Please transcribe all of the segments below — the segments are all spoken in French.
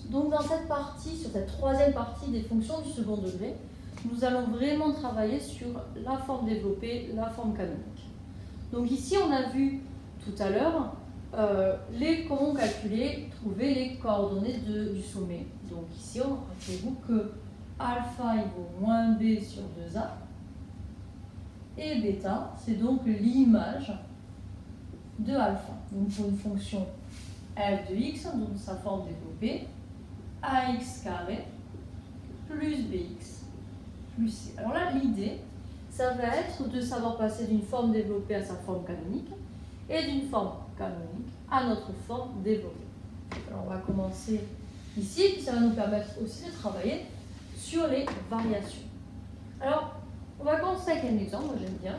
Donc dans cette partie, sur cette troisième partie des fonctions du second degré, nous allons vraiment travailler sur la forme développée, la forme canonique. Donc ici, on a vu tout à l'heure comment calculer, trouver les coordonnées du sommet. Donc ici, rappelez-vous que alpha il vaut moins b sur 2a, et bêta, c'est donc l'image de alpha. Donc pour une fonction f de x, donc sa forme développée, ax carré plus bx plus c. Alors là, l'idée, ça va être de savoir passer d'une forme développée à sa forme canonique et d'une forme canonique à notre forme développée. Alors on va commencer ici, puis ça va nous permettre aussi de travailler sur les variations. Alors, on va commencer avec un exemple, moi j'aime bien.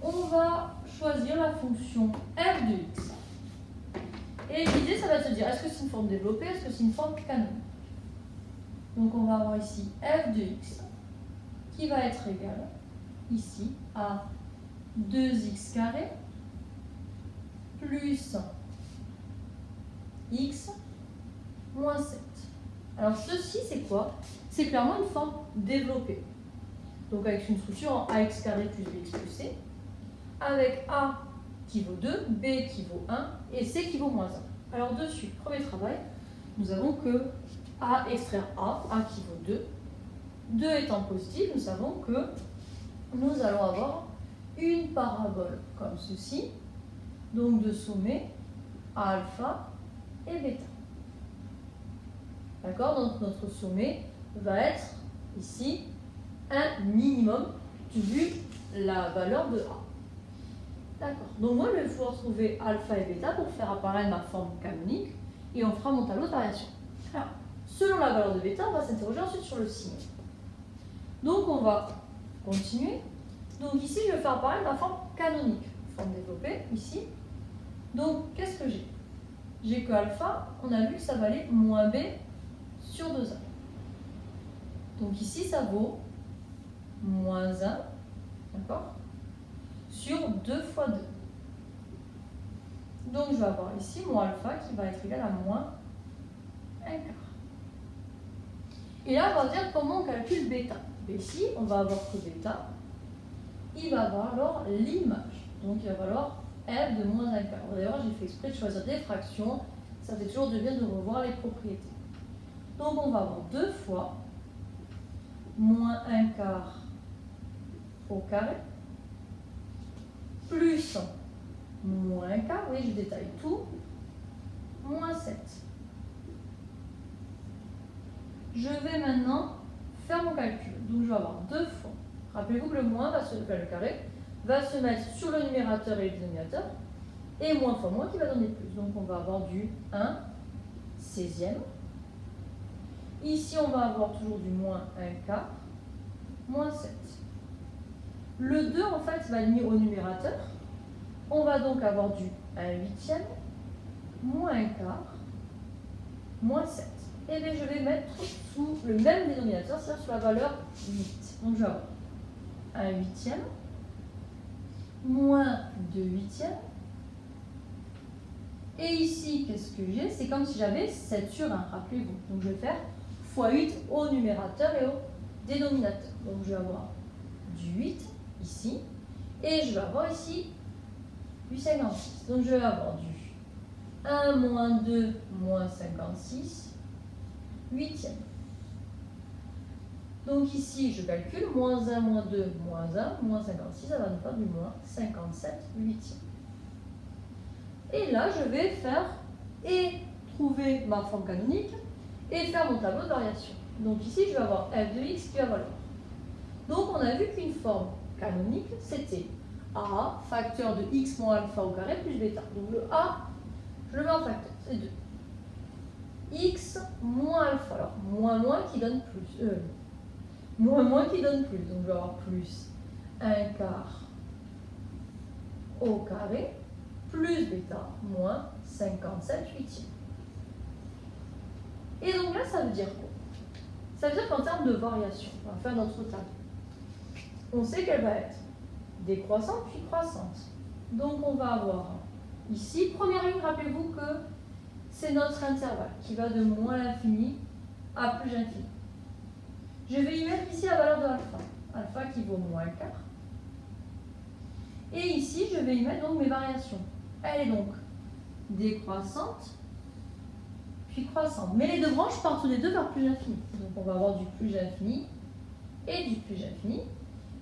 On va choisir la fonction f de x. Et l'idée, ça va être de se dire, est-ce que c'est une forme développée, est-ce que c'est une forme canonique? Donc on va avoir ici f de x qui va être égal, ici, à 2x carré plus x moins 7. Alors ceci, c'est quoi? C'est clairement une forme développée. Donc avec une structure en ax carré plus bx plus c, avec a qui vaut 2, b qui vaut 1 et c qui vaut moins 1. Alors dessus, premier travail, nous avons que a extraire a qui vaut 2. 2 étant positif, nous savons que nous allons avoir une parabole comme ceci, donc de sommet à alpha et bêta. D'accord? Donc notre sommet va être ici un minimum vu la valeur de A. D'accord. Donc moi, je vais pouvoir trouver alpha et bêta pour faire apparaître ma forme canonique et on fera mon tableau de variation. Alors, selon la valeur de bêta, on va s'interroger ensuite sur le signe. Donc on va continuer. Donc ici, je vais faire apparaître ma forme canonique, forme développée, ici. Donc, qu'est-ce que j'ai? J'ai que alpha, on a vu que ça valait moins b sur 2a. Donc ici, ça vaut moins 1, d'accord, sur 2 fois 2. Donc je vais avoir ici mon alpha qui va être égal à moins 1 quart. Et là, on va dire comment on calcule bêta. Et ici, on va avoir que bêta, il va avoir alors l'image. Donc il va valoir f de moins 1 quart. D'ailleurs, j'ai fait exprès de choisir des fractions. Ça fait toujours du bien de revoir les propriétés. Donc on va avoir 2 fois moins 1 quart au carré, plus moins 1 quart, oui, je détaille tout, moins 7. Je vais maintenant faire mon calcul. Donc je vais avoir 2 fois. Rappelez-vous que le moins, le carré, va se mettre sur le numérateur et le dénominateur, et moins fois moins qui va donner plus. Donc on va avoir du 1 16e. Ici, on va avoir toujours du moins 1 quart, moins 7. Le 2, en fait, va être mis au numérateur. On va donc avoir du 1 huitième, moins 1 quart, moins 7. Et bien, je vais mettre sous le même dénominateur, c'est-à-dire sur la valeur 8. Donc, je vais avoir 1 huitième, moins 2 huitièmes. Et ici, qu'est-ce que j'ai? C'est comme si j'avais 7 sur 1, rappelez-vous. Donc, je vais faire fois 8 au numérateur et au dénominateur. Donc, je vais avoir du 8 ici. Et je vais avoir ici du 56. Donc, je vais avoir du 1 moins 2 moins 56 huitième. Donc, ici, je calcule moins 1 moins 2 moins 1 moins 56. Ça va nous faire du moins 57 huitième. Et là, je vais faire et trouver ma forme canonique et faire mon tableau de variation. Donc ici, je vais avoir f de x qui va valoir. Donc on a vu qu'une forme canonique, c'était a facteur de x moins alpha au carré plus bêta. Donc le a, je le mets en facteur, c'est 2. X moins alpha, alors moins qui donne plus. Moins qui donne plus, donc je vais avoir plus 1 quart au carré plus bêta moins 57 huitièmes. Et donc là, ça veut dire quoi? Ça veut dire qu'en termes de variation, on va faire notre table. On sait qu'elle va être décroissante puis croissante. Donc on va avoir ici, première ligne, rappelez-vous que c'est notre intervalle qui va de moins l'infini à plus l'infini. Je vais y mettre ici la valeur de alpha. Alpha qui vaut moins 4. Et ici, je vais y mettre donc mes variations. Elle est donc décroissante, puis croissante. Mais les deux branches partent tous les deux vers plus l'infini. Donc on va avoir du plus l'infini et du plus l'infini.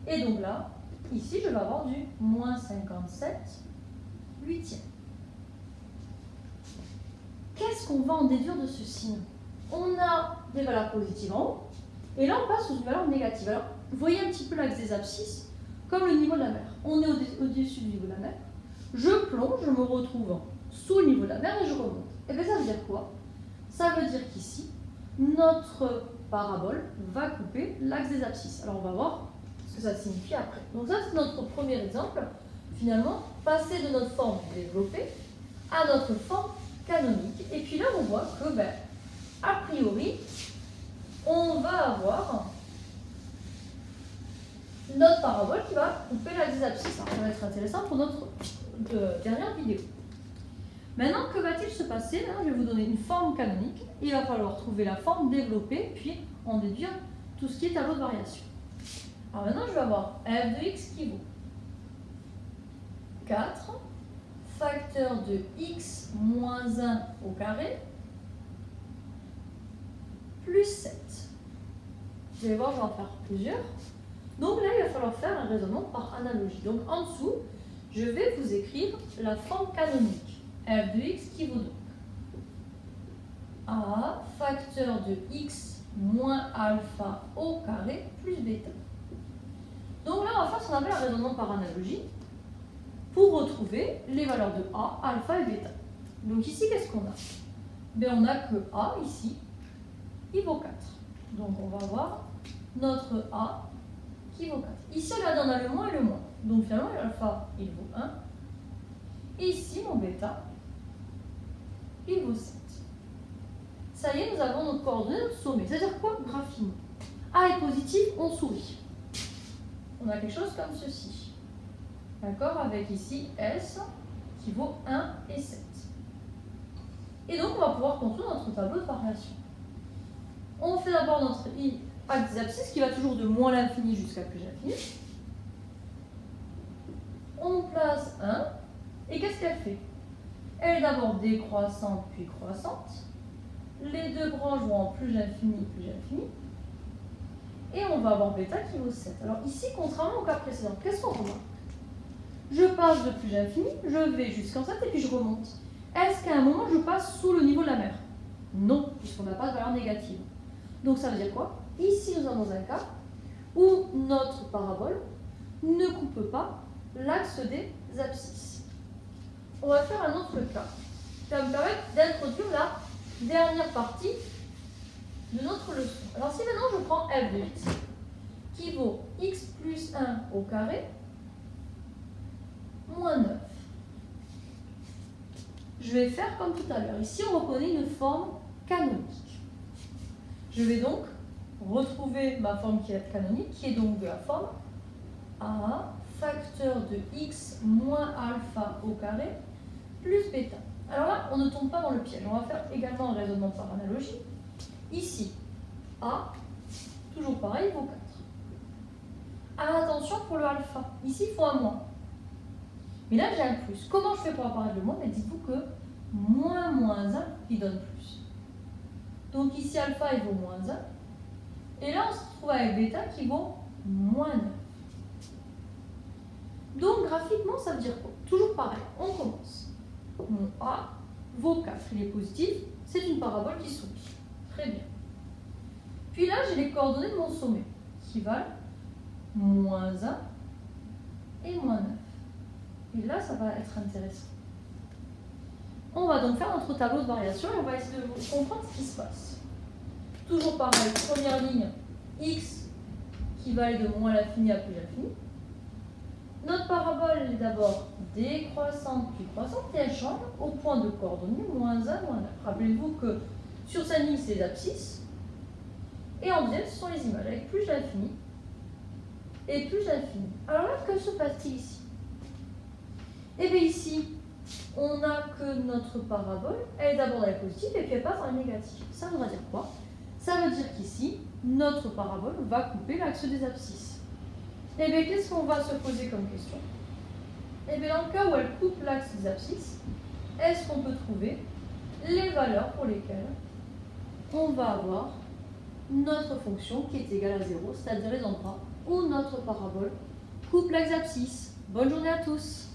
Et donc là, ici, je vais avoir du moins 57 huitièmes. Qu'est-ce qu'on va en déduire de ce signe? On a des valeurs positives en haut, et là on passe aux valeurs négatives. Alors, vous voyez un petit peu l'axe des abscisses, comme le niveau de la mer. On est au-dessus du niveau de la mer. Je plonge, je me retrouve sous le niveau de la mer et je remonte. Et bien ça veut dire quoi? Ça veut dire qu'ici, notre parabole va couper l'axe des abscisses. Alors on va voir ce que ça signifie après. Donc ça c'est notre premier exemple. Finalement, passer de notre forme développée à notre forme canonique. Et puis là on voit que, a priori, on va avoir notre parabole qui va couper l'axe des abscisses. Alors, ça va être intéressant pour notre dernière vidéo. Maintenant, que va-t-il se passer? Là, je vais vous donner une forme canonique. Il va falloir trouver la forme développée, puis en déduire tout ce qui est tableau de variation. Alors maintenant, je vais avoir f de x qui vaut 4 facteur de x moins 1 au carré plus 7. Vous allez voir, je vais en faire plusieurs. Donc là, il va falloir faire un raisonnement par analogie. Donc en dessous, je vais vous écrire la forme canonique. f de x qui vaut donc a facteur de x moins alpha au carré plus bêta. Donc là, on va faire ce qu'on appelle un raisonnement par analogie pour retrouver les valeurs de a, alpha et bêta. Donc ici, qu'est-ce qu'on a? On a que a ici, il vaut 4. Donc on va avoir notre a qui vaut 4. Ici, là, on a le moins et le moins. Donc finalement, l'alpha, il vaut 1. Et ici, mon bêta, il vaut 7. Ça y est, nous avons notre coordonnée, notre sommet. C'est-à-dire quoi, graphiquement? A est positif, on sourit. On a quelque chose comme ceci. D'accord? Avec ici S qui vaut 1 et 7. Et donc, on va pouvoir construire notre tableau de variation. On fait d'abord notre axe des abscisses qui va toujours de moins l'infini jusqu'à plus l'infini. On place 1. Et qu'est-ce qu'elle fait? Elle est d'abord décroissante puis croissante. Les deux branches vont en plus l'infini, plus l'infini. Et on va avoir bêta qui vaut 7. Alors ici, contrairement au cas précédent, qu'est-ce qu'on remarque? Je passe de plus l'infini, je vais jusqu'en 7 et puis je remonte. Est-ce qu'à un moment, je passe sous le niveau de la mer? Non, puisqu'on n'a pas de valeur négative. Donc ça veut dire quoi? Ici, nous sommes dans un cas où notre parabole ne coupe pas l'axe des abscisses. On va faire un autre cas qui va me permettre d'introduire la dernière partie de notre leçon. Alors si maintenant je prends f de x qui vaut x plus 1 au carré moins 9. Je vais faire comme tout à l'heure. Ici, on reconnaît une forme canonique. Je vais donc retrouver ma forme qui est canonique, qui est donc de la forme a facteur de x moins alpha au carré plus bêta. Alors là, on ne tombe pas dans le piège. On va faire également un raisonnement par analogie. Ici, a, toujours pareil, vaut 4. Alors attention pour le alpha. Ici, il faut un moins. Mais là, j'ai un plus. Comment je fais pour apparaître le moins? Dites-vous que moins 1, il donne plus. Donc ici, alpha, il vaut moins 1. Et là, on se retrouve avec bêta qui vaut moins 9. Donc, graphiquement, ça veut dire quoi? Toujours pareil. On commence. Mon A vaut 4. Il est positif. C'est une parabole qui sourit. Très bien. Puis là, j'ai les coordonnées de mon sommet qui valent moins 1 et moins 9. Et là, ça va être intéressant. On va donc faire notre tableau de variation et on va essayer de comprendre ce qui se passe. Toujours pareil, première ligne, x qui va aller de moins l'infini à plus l'infini. Notre parabole est d'abord décroissante puis croissante et elle change au point de coordonnées moins 1, moins 9. Rappelez-vous que sur sa ligne, c'est les abscisses. Et en deuxième, ce sont les images avec plus l'infini et plus l'infini. Alors là, que se passe-t-il ici? Eh bien ici, on a que notre parabole, elle est d'abord dans la positive et puis elle passe dans la négative. Ça voudra dire quoi? Ça veut dire qu'ici, notre parabole va couper l'axe des abscisses. Et bien, qu'est-ce qu'on va se poser comme question? Et bien, dans le cas où elle coupe l'axe des abscisses, est-ce qu'on peut trouver les valeurs pour lesquelles on va avoir notre fonction qui est égale à 0, c'est-à-dire les endroits où notre parabole coupe l'axe abscisse? Bonne journée à tous!